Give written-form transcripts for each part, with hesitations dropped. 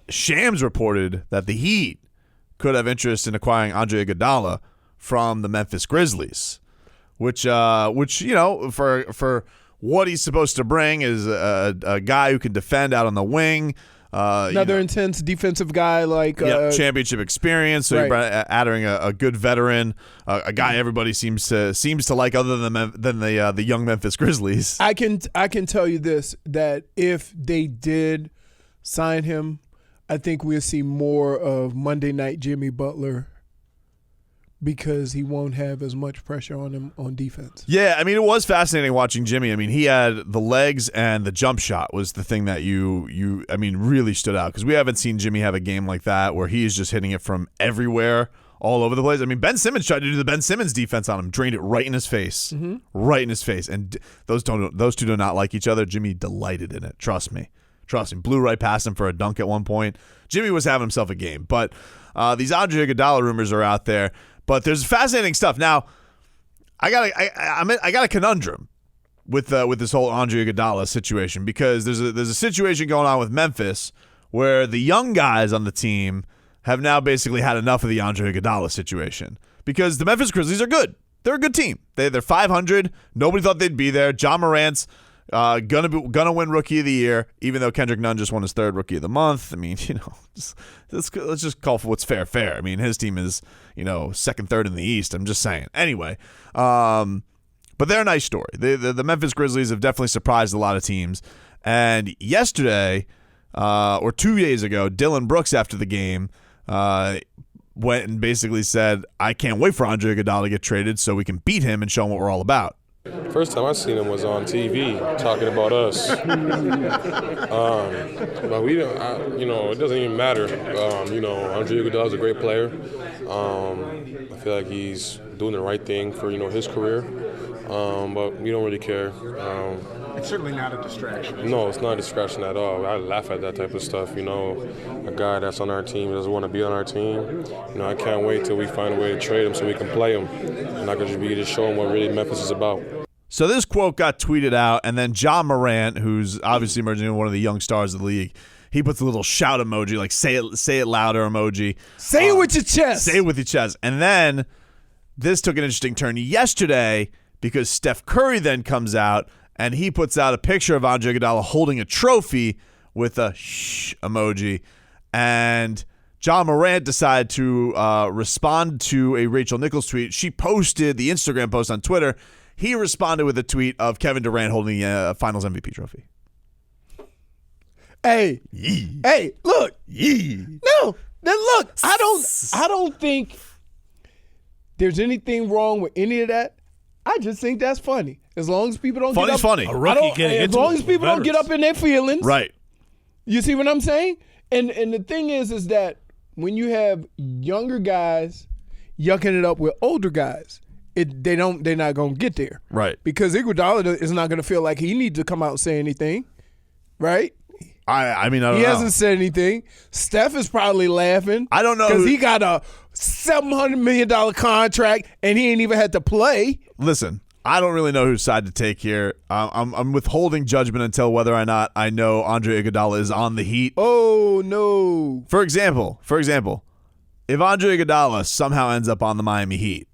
Shams reported that the Heat could have interest in acquiring Andre Iguodala from the Memphis Grizzlies, which for what he's supposed to bring is a guy who can defend out on the wing. Another intense defensive guy, championship experience. So you're adding a good veteran, a guy everybody seems to like, other than the young Memphis Grizzlies. I can tell you this, that if they did sign him, I think we'll see more of Monday Night Jimmy Butler, because he won't have as much pressure on him on defense. Yeah, I mean, it was fascinating watching Jimmy. I mean, he had the legs, and the jump shot was the thing that really stood out, because we haven't seen Jimmy have a game like that where he is just hitting it from everywhere, all over the place. I mean, Ben Simmons tried to do the Ben Simmons defense on him, drained it right in his face, right in his face, and those two do not like each other. Jimmy delighted in it. Trust me, blew right past him for a dunk at one point. Jimmy was having himself a game, but these Andre Iguodala rumors are out there. But there's fascinating stuff. Now, I got a conundrum with this whole Andre Iguodala situation, because there's a situation going on with Memphis where the young guys on the team have now basically had enough of the Andre Iguodala situation, because the Memphis Grizzlies are good. They're a good team. They're 500. Nobody thought they'd be there. Ja Morant's gonna win Rookie of the Year, even though Kendrick Nunn just won his 3rd Rookie of the Month. I mean, let's just call for what's fair. I mean, his team is 2nd, 3rd in the East. I'm just saying. Anyway, but they're a nice story. The Memphis Grizzlies have definitely surprised a lot of teams. And yesterday, or 2 days ago, Dylan Brooks, after the game, went and basically said, "I can't wait for Andre Iguodala to get traded so we can beat him and show him what we're all about." First time I seen him was on TV talking about us. But we don't, it doesn't even matter. Andre Iguodala is a great player. I feel like he's doing the right thing for, his career. But we don't really care. It's certainly not a distraction. No, it's not a distraction at all. I laugh at that type of stuff. A guy that's on our team doesn't want to be on our team. I can't wait till we find a way to trade him so we can play him. And I can just show him what really Memphis is about. So this quote got tweeted out, and then Ja Morant, who's obviously emerging into one of the young stars of the league, he puts a little shout emoji, like say it louder emoji. Say it with your chest. Say it with your chest. And then this took an interesting turn yesterday, because Steph Curry then comes out and he puts out a picture of Andre Iguodala holding a trophy with a shh emoji. And Ja Morant decided to respond to a Rachel Nichols tweet. She posted the Instagram post on Twitter. He responded with a tweet of Kevin Durant holding a Finals MVP trophy. Hey, Yee. Hey, look. Yee. No, then look. I don't think there's anything wrong with any of that. I just think that's funny. As long as people don't Funny's get up. funny. A rookie getting as long as people don't get up in their feelings. Right. You see what I'm saying? And the thing is that when you have younger guys yucking it up with older guys, they're not gonna get there. Right. Because Iguodala is not gonna feel like he needs to come out and say anything. Right? I mean, I don't know. He hasn't said anything. Steph is probably laughing. I don't know. Because he got a $700 million contract and he ain't even had to play. Listen, I don't really know whose side to take here. I'm withholding judgment until whether or not I know Andre Iguodala is on the Heat. Oh, no. For example, if Andre Iguodala somehow ends up on the Miami Heat,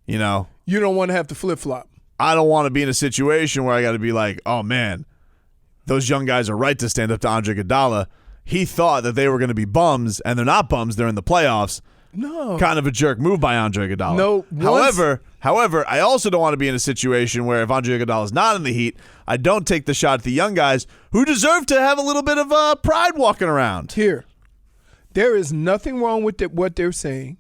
you don't want to have to flip-flop. I don't want to be in a situation where I got to be like, oh, man, those young guys are right to stand up to Andre Iguodala. He thought that they were going to be bums, and they're not bums. They're in the playoffs. No. Kind of a jerk move by Andre Iguodala. No. However, I also don't want to be in a situation where if Andre Iguodala is not in the Heat, I don't take the shot at the young guys who deserve to have a little bit of pride walking around. Here, there is nothing wrong with what they're saying,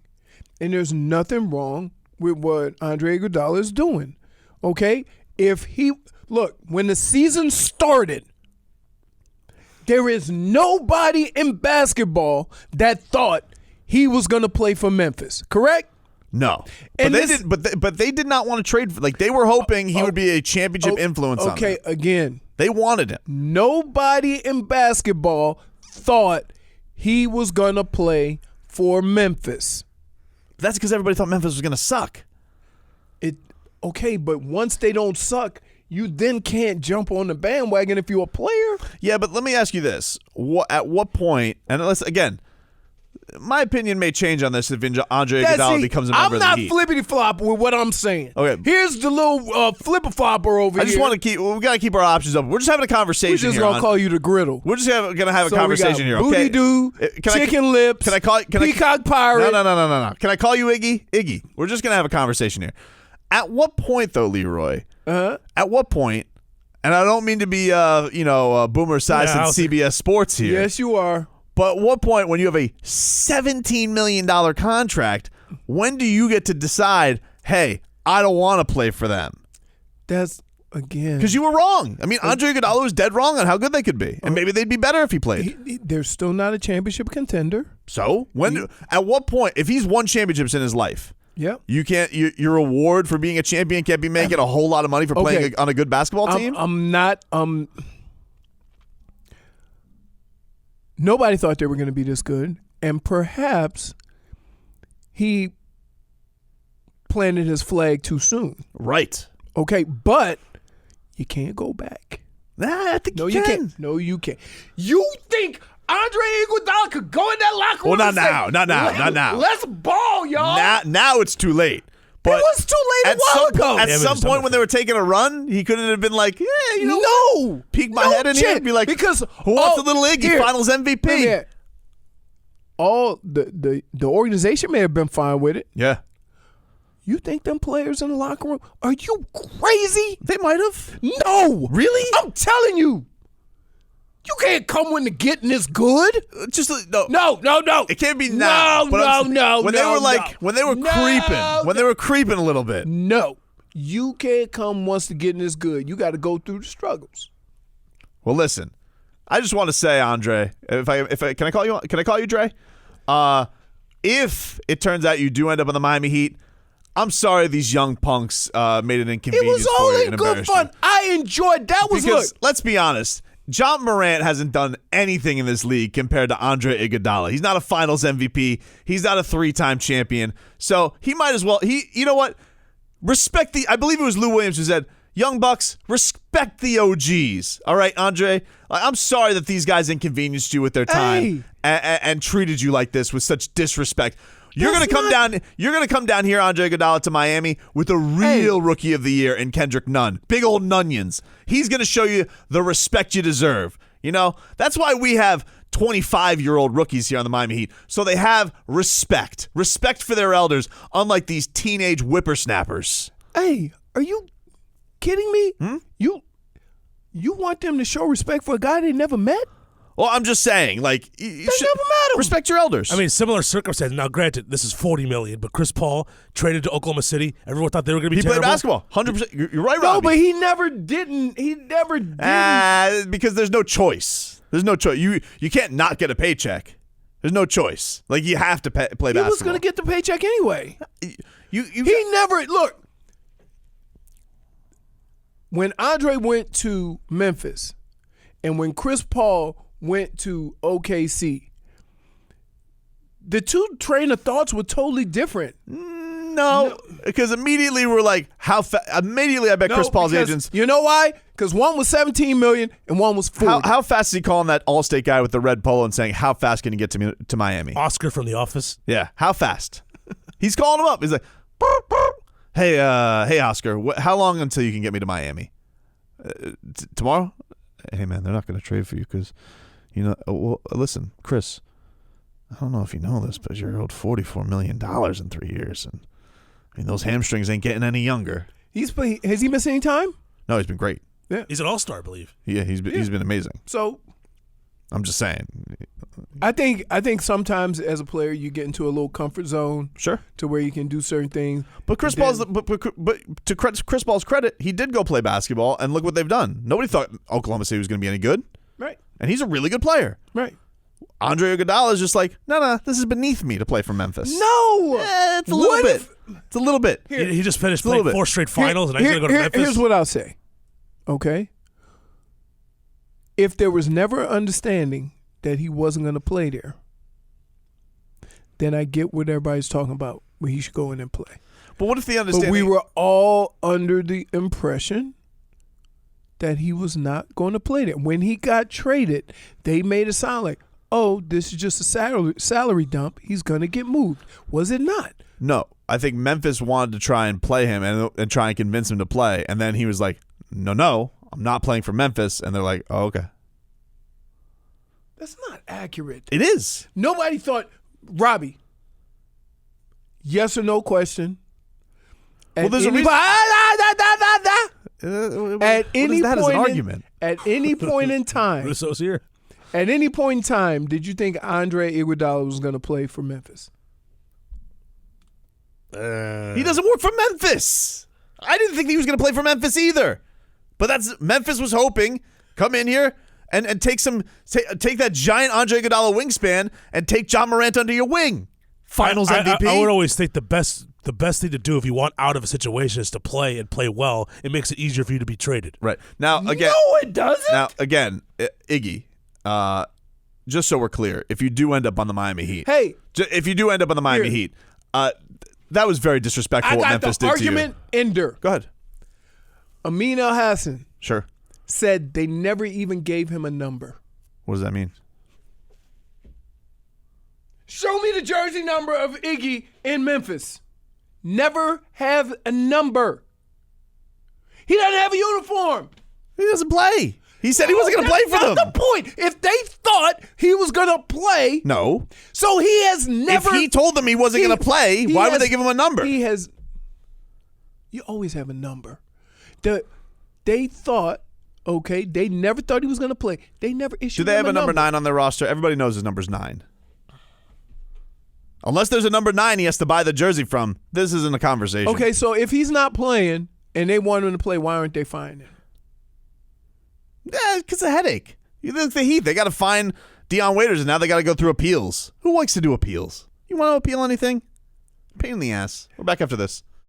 and there's nothing wrong with what Andre Iguodala is doing. Okay? When the season started, there is nobody in basketball that thought he was going to play for Memphis, correct? No, And but they did not want to trade. Like they were hoping he would be a championship influence. Okay, on them. again, they wanted him. Nobody in basketball thought he was going to play for Memphis. That's because everybody thought Memphis was going to suck. Okay, but once they don't suck, you then can't jump on the bandwagon if you're a player. Yeah, but let me ask you this. At what point, and again, my opinion may change on this if Andre Iguodala becomes a member of the Heat. I'm not flippity-flop with what I'm saying. Okay. Here's the little flipper-flopper over here. I just want to we got to keep our options open. We're just having a conversation here. We're just going to call you the griddle. We're just going to have a conversation here, okay? Booty Doo, Chicken Lips, Peacock Pirate. No. Can I call you Iggy? Iggy. We're just going to have a conversation here. At what point, though, Leroy? At what point, and I don't mean to be, Boomer Esiason CBS Sports here. Yes, you are. But at what point, when you have a $17 million contract, when do you get to decide, hey, I don't want to play for them? That's, again. Because you were wrong. I mean, Andre Iguodala was dead wrong on how good they could be. And maybe they'd be better if he played. They're still not a championship contender. So, at what point, if he's won championships in his life, yep. Your reward for being a champion can't be making a whole lot of money for playing on a good basketball team? Nobody thought they were going to be this good, and perhaps he planted his flag too soon. Right. Okay, but you can't go back. I think you can't. No, you can't. You think Andre Iguodala could go in that locker room? Well, not now. Let's ball, y'all. Now it's too late. But it was too late a while ago. At some point when they were taking a run, he couldn't have been like, peek my head in here and be like, because who wants a little Iggy Finals MVP? All the organization may have been fine with it. Yeah. You think them players in the locker room? Are you crazy? They might have. No. Really? I'm telling you. You can't come when the getting is good. Just no. It can't be now. No. When they were creeping a little bit. No, you can't come once the getting is good. You got to go through the struggles. Well, listen, I just want to say, Andre, can I call you Dre? If it turns out you do end up on the Miami Heat, I'm sorry these young punks made an inconvenience for you. It was all in good fun. I enjoyed that. Let's be honest. John Morant hasn't done anything in this league compared to Andre Iguodala. He's not a Finals MVP. He's not a 3-time champion. So he might as well. You know what? Respect I believe it was Lou Williams who said, "Young Bucks, respect the OGs." All right, Andre. I'm sorry that these guys inconvenienced you with their time and treated you like this with such disrespect. You're gonna come down here, Andre Iguodala, to Miami with a real Rookie of the Year in Kendrick Nunn. Big old Nunions. He's gonna show you the respect you deserve. You know, that's why we have 25-year-old rookies here on the Miami Heat. So they have respect. Respect for their elders, unlike these teenage whippersnappers. Hey, are you kidding me? You want them to show respect for a guy they never met? Well, I'm just saying, like, you should never met him. Respect your elders. I mean, similar circumstances. Now, granted, this is $40 million, but Chris Paul traded to Oklahoma City. Everyone thought they were going to be terrible. He played basketball, 100%. You're right, Robbie. No, but he never didn't. Because there's no choice. There's no choice. You can't not get a paycheck. There's no choice. Like, you have to play basketball. He was going to get the paycheck anyway. He never look. When Andre went to Memphis, and when Chris Paul went to OKC, the two train of thoughts were totally different. No, because immediately we're like, immediately I bet Chris Paul's agents. You know why? Because one was $17 million and one was $40. How fast is he calling that Allstate guy with the red polo and saying, how fast can you get to Miami? Oscar from The Office. Yeah, how fast? He's calling him up. He's like, burp, burp. Hey, Oscar, how long until you can get me to Miami? Tomorrow? Hey, man, they're not going to trade for you because, well, listen, Chris, I don't know if you know this, but you're owed $44 million in 3 years. And I mean, those hamstrings ain't getting any younger. Has he missed any time? No, he's been great. Yeah. He's an all-star, I believe. Yeah, he's been amazing. So I'm just saying. I think sometimes as a player you get into a little comfort zone. Sure. To where you can do certain things. But Chris Paul's credit, he did go play basketball, and look what they've done. Nobody thought Oklahoma City was going to be any good. Right. And he's a really good player. Right. Andre Iguodala is just like, no, this is beneath me to play for Memphis. No. It's a little bit. It's a little bit. He just finished playing 4 straight finals, and he's going to go to Memphis. Here's what I'll say. Okay? If there was never understanding that he wasn't going to play there, then I get what everybody's talking about, where he should go in and play. But what if the understanding... But we were all under the impression that he was not going to play there. When he got traded, they made it sound like, oh, this is just a salary dump. He's going to get moved. Was it not? No, I think Memphis wanted to try and play him and try and convince him to play. And then he was like, no, I'm not playing for Memphis. And they're like, oh, okay. That's not accurate. It is. Nobody thought, Robbie, yes or no question. Well, there's a reason. At any point, point, argument? At any point in time, at any point in time, did you think Andre Iguodala was going to play for Memphis? He doesn't work for Memphis. I didn't think he was going to play for Memphis either. But Memphis was hoping, come in here and take that giant Andre Iguodala wingspan and take John Morant under your wing. Finals MVP. I would always think the best thing to do if you want out of a situation is to play and play well. It makes it easier for you to be traded. Right. Now, again. No, it doesn't. Now, again, Iggy, just so we're clear, if you do end up on the Miami Heat. Hey. If you do end up on the Miami Heat, that was very disrespectful what Memphis did to you. I got the argument ender. Go ahead. Amin El-Hassan. Sure. Said they never even gave him a number. What does that mean? Show me the jersey number of Iggy in Memphis. Never have a number. He doesn't have a uniform. He doesn't play. He said he wasn't going to play for them. That's the point. If they thought he was going to play. No. So he has never. If he told them he wasn't going to play, why would they give him a number? He has. You always have a number. They thought, okay, they never thought he was going to play. They never issued him Do they have a number 9 number. on their roster? Everybody knows his number's 9. Unless there's a number 9 he has to buy the jersey from, this isn't a conversation. Okay, so if he's not playing and they want him to play, why aren't they fining him? Yeah, because a headache. You look at the Heat, they got to find Dion Waiters, and now they got to go through appeals. Who likes to do appeals? You want to appeal anything? Pain in the ass. We're back after this.